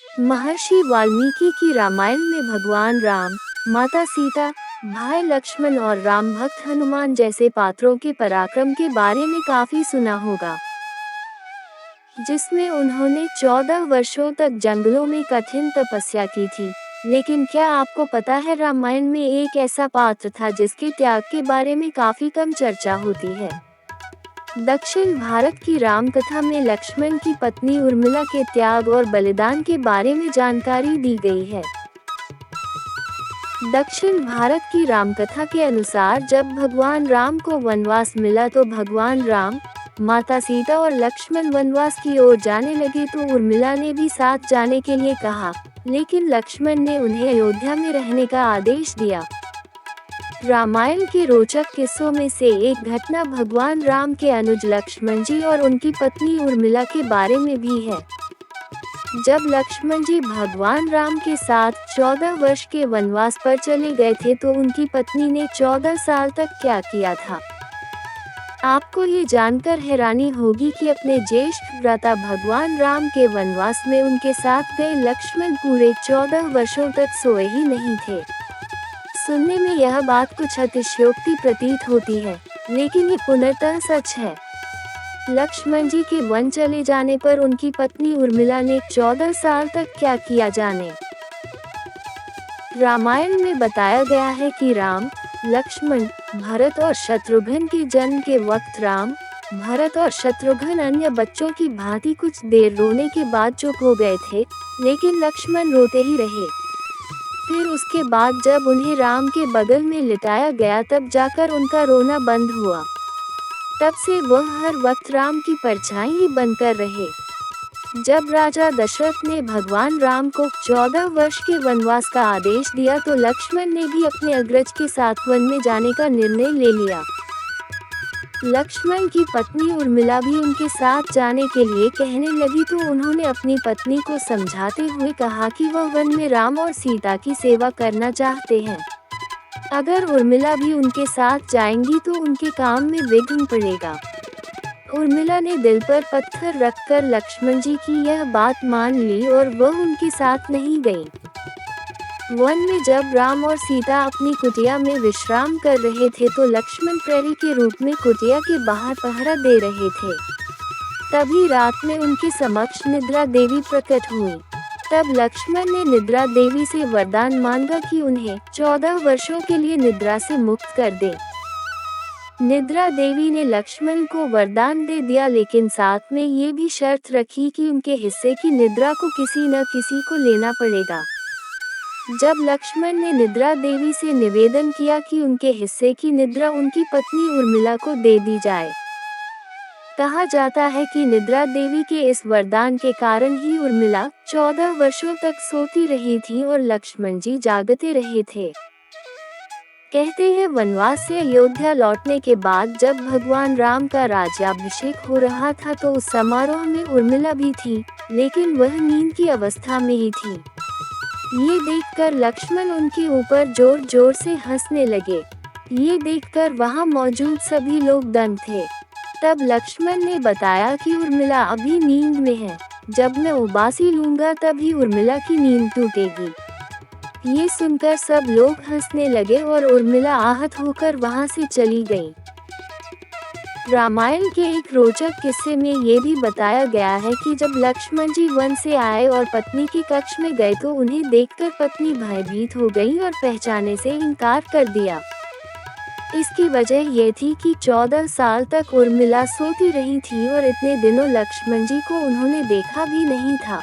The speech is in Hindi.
महर्षि वाल्मीकि की रामायण में भगवान राम, माता सीता, भाई लक्ष्मण और राम भक्त हनुमान जैसे पात्रों के पराक्रम के बारे में काफी सुना होगा, जिसमें उन्होंने 14 वर्षों तक जंगलों में कठिन तपस्या की थी। लेकिन क्या आपको पता है, रामायण में एक ऐसा पात्र था जिसके त्याग के बारे में काफी कम चर्चा होती है। दक्षिण भारत की राम कथा में लक्ष्मण की पत्नी उर्मिला के त्याग और बलिदान के बारे में जानकारी दी गई है। दक्षिण भारत की राम कथा के अनुसार जब भगवान राम को वनवास मिला तो भगवान राम, माता सीता और लक्ष्मण वनवास की ओर जाने लगे तो उर्मिला ने भी साथ जाने के लिए कहा, लेकिन लक्ष्मण ने उन्हें अयोध्या में रहने का आदेश दिया। रामायण के रोचक किस्सों में से एक घटना भगवान राम के अनुज लक्ष्मण जी और उनकी पत्नी उर्मिला के बारे में भी है। जब लक्ष्मण जी भगवान राम के साथ 14 वर्ष के वनवास पर चले गए थे तो उनकी पत्नी ने 14 साल तक क्या किया था। आपको ये जानकर हैरानी होगी कि अपने ज्येष्ठ भ्राता भगवान राम के वनवास में उनके साथ गए लक्ष्मण पूरे 14 वर्षों तक सोए ही नहीं थे। सुनने में यह बात कुछ अतिशयोक्ति प्रतीत होती है, लेकिन ये पूर्णतः सच है। लक्ष्मण जी के वन चले जाने पर उनकी पत्नी उर्मिला ने 14 साल तक क्या किया जाने। रामायण में बताया गया है कि राम, लक्ष्मण, भरत और शत्रुघ्न के जन्म के वक्त राम, भरत और शत्रुघ्न अन्य बच्चों की भांति कुछ देर रोने के बाद चुप हो गए थे, लेकिन लक्ष्मण रोते ही रहे। फिर उसके बाद जब उन्हें राम के बगल में लिटाया गया तब जाकर उनका रोना बंद हुआ। तब से वह हर वक्त राम की परछाई ही बनकर रहे। जब राजा दशरथ ने भगवान राम को 14 वर्ष के वनवास का आदेश दिया तो लक्ष्मण ने भी अपने अग्रज के साथ वन में जाने का निर्णय ले लिया। लक्ष्मण की पत्नी उर्मिला भी उनके साथ जाने के लिए कहने लगी तो उन्होंने अपनी पत्नी को समझाते हुए कहा कि वह वन में राम और सीता की सेवा करना चाहते हैं। अगर उर्मिला भी उनके साथ जाएंगी तो उनके काम में विघ्न पड़ेगा। उर्मिला ने दिल पर पत्थर रखकर लक्ष्मण जी की यह बात मान ली और वह उनके साथ नहीं गई। वन में जब राम और सीता अपनी कुटिया में विश्राम कर रहे थे तो लक्ष्मण प्रहरी के रूप में कुटिया के बाहर पहरा दे रहे थे। तभी रात में उनके समक्ष निद्रा देवी प्रकट हुई। तब लक्ष्मण ने निद्रा देवी से वरदान मांगा कि उन्हें 14 वर्षों के लिए निद्रा से मुक्त कर दे। निद्रा देवी ने लक्ष्मण को वरदान दे दिया, लेकिन साथ में ये भी शर्त रखी कि उनके हिस्से की निद्रा को किसी न किसी को लेना पड़ेगा। जब लक्ष्मण ने निद्रा देवी से निवेदन किया कि उनके हिस्से की निद्रा उनकी पत्नी उर्मिला को दे दी जाए। कहा जाता है कि निद्रा देवी के इस वरदान के कारण ही उर्मिला 14 वर्षों तक सोती रही थी और लक्ष्मण जी जागते रहे थे। कहते हैं वनवास से अयोध्या लौटने के बाद जब भगवान राम का राज्याभिषेक हो रहा था तो उस समारोह में उर्मिला भी थी, लेकिन वह नींद की अवस्था में ही थी। ये देखकर लक्ष्मण उनके ऊपर जोर जोर से हंसने लगे। ये देखकर वहां मौजूद सभी लोग दंग थे। तब लक्ष्मण ने बताया कि उर्मिला अभी नींद में है, जब मैं उबासी लूंगा तभी उर्मिला की नींद टूटेगी। ये सुनकर सब लोग हंसने लगे और उर्मिला आहत होकर वहां से चली गई। रामायण के एक रोचक किस्से में ये भी बताया गया है कि जब लक्ष्मण जी वन से आए और पत्नी के कक्ष में गए तो उन्हें देखकर पत्नी भयभीत हो गई और पहचाने से इनकार कर दिया। इसकी वजह ये थी कि 14 साल तक उर्मिला सोती रही थी और इतने दिनों लक्ष्मण जी को उन्होंने देखा भी नहीं था।